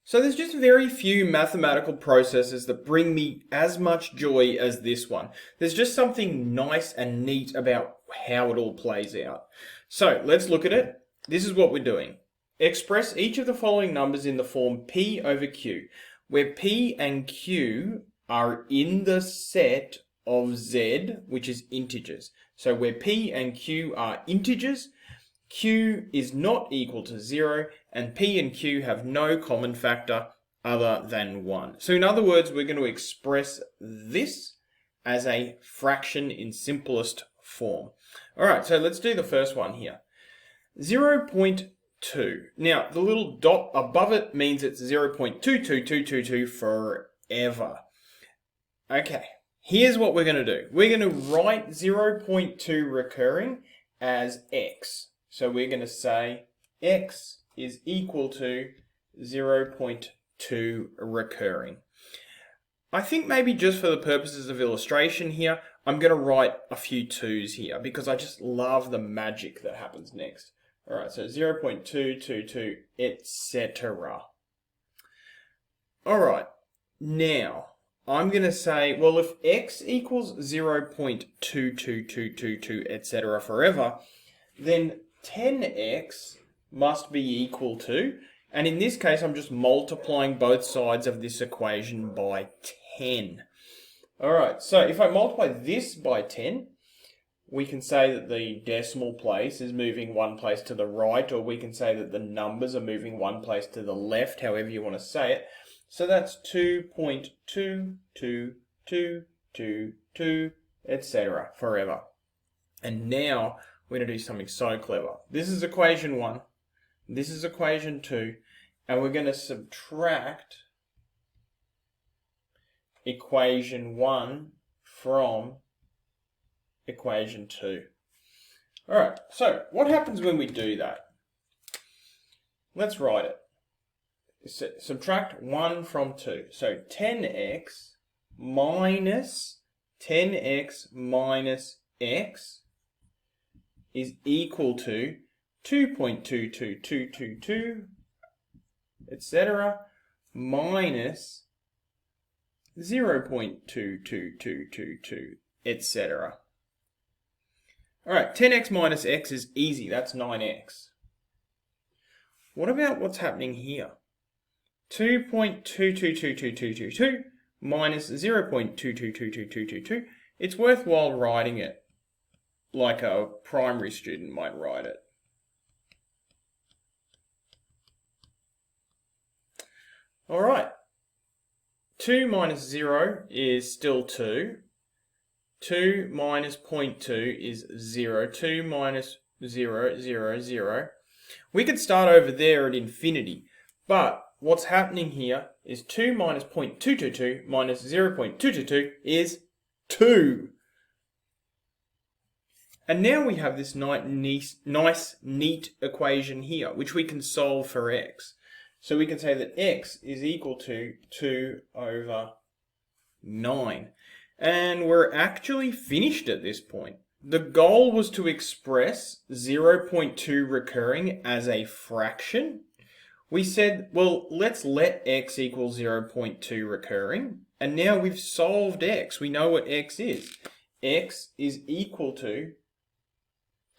So there's just very few mathematical processes that bring me as much joy as this one. There's just something nice and neat about how it all plays out. So let's look at it. This is what we're doing. Express each of the following numbers in the form P over Q, where P and Q are in the set of Z, which is integers. So where P and Q are integers, Q is not equal to 0, and P and Q have no common factor other than 1. So in other words, we're going to express this as a fraction in simplest form. Alright, so let's do the first one here. 0.2. Now, the little dot above it means it's 0.22222 forever. Okay, here's what we're going to do. We're going to write 0.2 recurring as x. So we're going to say x is equal to 0.2 recurring. I think maybe just for the purposes of illustration here, I'm going to write a few 2's here because I just love the magic that happens next. Alright, so 0.222, etc. Alright, now I'm going to say, well, if x equals 0.22222, etc. forever, then 10x must be equal to, and in this case I'm just multiplying both sides of this equation by 10. Alright, so if I multiply this by 10, we can say that the decimal place is moving one place to the right, or we can say that the numbers are moving one place to the left, however you want to say it. So that's 2.22222, etc. forever. And now we're going to do something so clever. This is equation 1. This is equation 2. And we're going to subtract equation 1 from equation 2. Alright, so what happens when we do that? Let's write it. Subtract 1 from 2. So 10x minus x is equal to 2.22222, etc. minus 0.22222, etc. Alright, 10x minus x is easy, that's 9x. What about what's happening here? 2.2222222 minus 0.2222222. It's worthwhile writing it like a primary student might write it. Alright, 2 minus 0 is still 2. 2 minus 0.2 is 0. 2 minus 0, 0, 0. We could start over there at infinity, but what's happening here is 2 minus 0.222 minus 0.222 is 2. And now we have this nice, neat equation here, which we can solve for x. So we can say that x is equal to 2 over 9. And we're actually finished at this point. The goal was to express 0.2 recurring as a fraction. We said, well, let's let x equal 0.2 recurring. And now we've solved x. We know what x is. X is equal to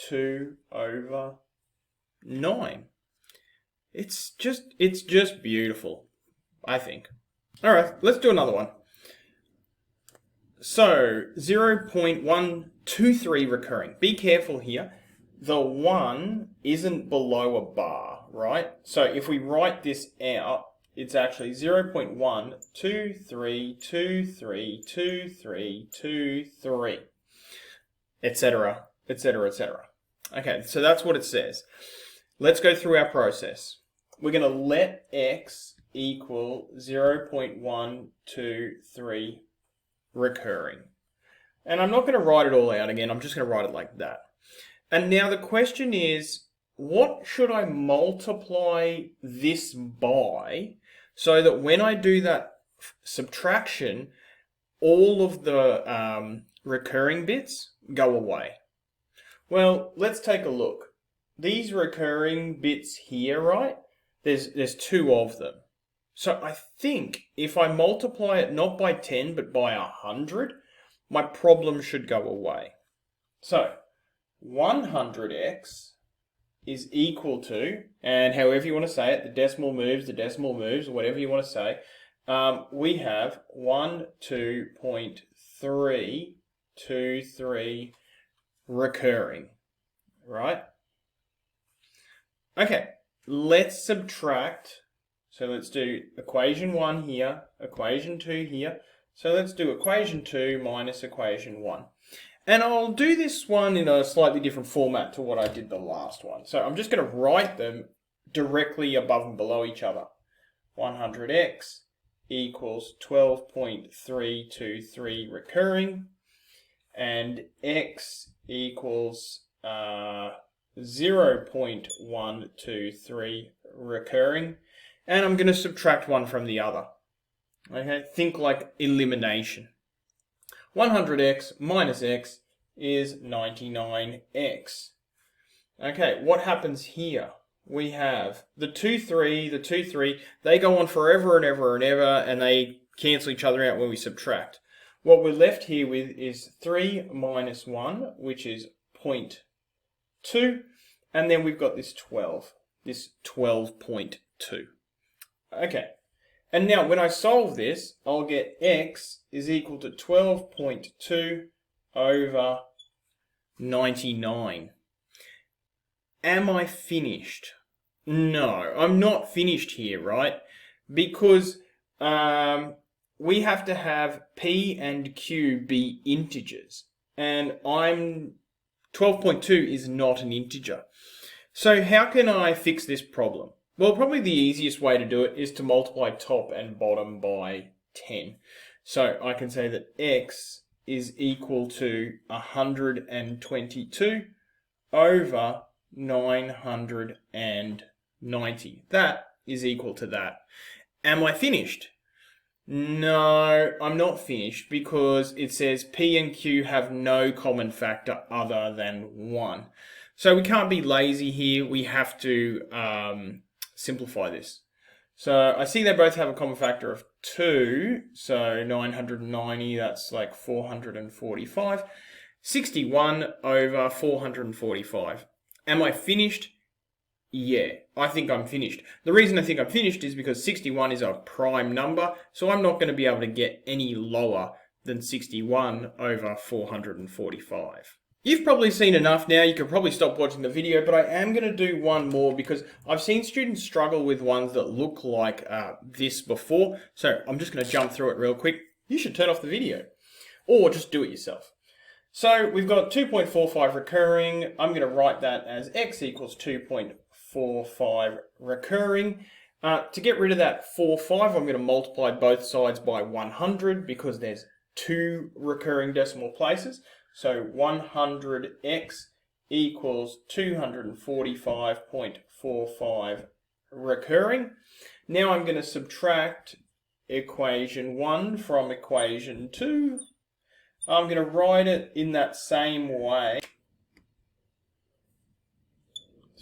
2 over 9. It's just beautiful, I think. All right, let's do another one. So 0.123 recurring. Be careful here. The 1 isn't below a bar, right? So if we write this out, it's actually 0.123232323, etc., etc., etc. Okay, so that's what it says. Let's go through our process. We're going to let x equal 0.123 recurring. And I'm not going to write it all out again, I'm just going to write it like that. And now the question is, what should I multiply this by so that when I do that subtraction, all of the recurring bits go away? Well, let's take a look. These recurring bits here, right? There's 2 of them. So I think if I multiply it not by 10 but by 100, my problem should go away. So 100x is equal to, and however you want to say it, the decimal moves, or whatever you want to say, we have 12.323 recurring, right? Okay, let's subtract. So let's do equation 1 here, equation 2 here. So let's do equation 2 minus equation 1. And I'll do this one in a slightly different format to what I did the last one. So I'm just going to write them directly above and below each other. 100x equals 12.323 recurring, and x equals 0.123 recurring. And I'm going to subtract one from the other. Okay, think like elimination. 100x minus x is 99x. Okay, what happens here? We have the 2, 3, they go on forever and ever and ever, and they cancel each other out when we subtract. What we're left here with is 3 minus 1, which is 0.2, and then we've got this 12, this 12.2. Okay. And now when I solve this, I'll get x is equal to 12.2 over 99. Am I finished? No, I'm not finished here, right? Because we have to have p and q be integers. And 12.2 is not an integer. So how can I fix this problem? Well, probably the easiest way to do it is to multiply top and bottom by 10. So I can say that x is equal to 122 over 990. That is equal to that. Am I finished? No, I'm not finished because it says p and q have no common factor other than 1. So we can't be lazy here. We have to simplify this. So I see they both have a common factor of 2. So 990, that's like 445. 61 over 445. Am I finished? Yeah, I think I'm finished. The reason I think I'm finished is because 61 is a prime number, so I'm not going to be able to get any lower than 61 over 445. You've probably seen enough now, you can probably stop watching the video, but I am going to do one more because I've seen students struggle with ones that look like this before. So I'm just going to jump through it real quick. You should turn off the video or just do it yourself. So we've got 2.45 recurring. I'm going to write that as x equals 2.45 recurring. To get rid of that 45, I'm going to multiply both sides by 100 because there's 2 recurring decimal places. So 100x equals 245.45 recurring. Now I'm going to subtract equation 1 from equation 2. I'm going to write it in that same way.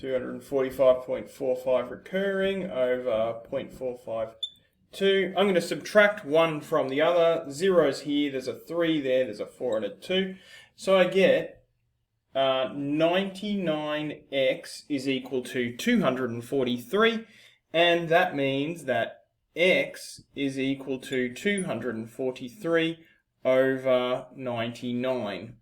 245.45 recurring over 0.452. I'm going to subtract 1 from the other. Zeros here, there's a 3 there, there's a 4 and a 2. So I get 99x is equal to 243, and that means that x is equal to 243 over 99.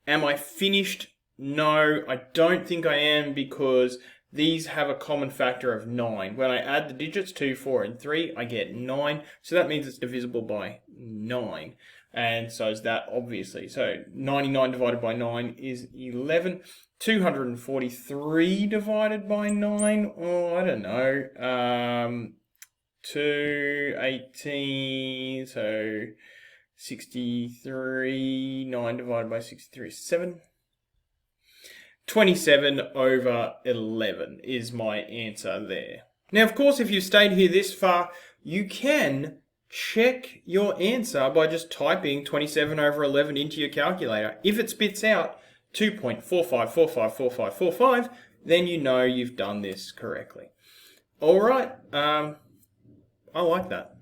Am I finished? No, I don't think I am because these have a common factor of 9. When I add the digits 2, 4, and 3, I get 9. So that means it's divisible by 9. And so is that, obviously. So 99 divided by 9 is 11. 243 divided by 9, oh, I don't know. 218, so 63, 9 divided by 63 is 7. 27 over 11 is my answer there. Now, of course, if you've stayed here this far, you can check your answer by just typing 27 over 11 into your calculator. If it spits out 2.45454545, then you know you've done this correctly. All right. I like that.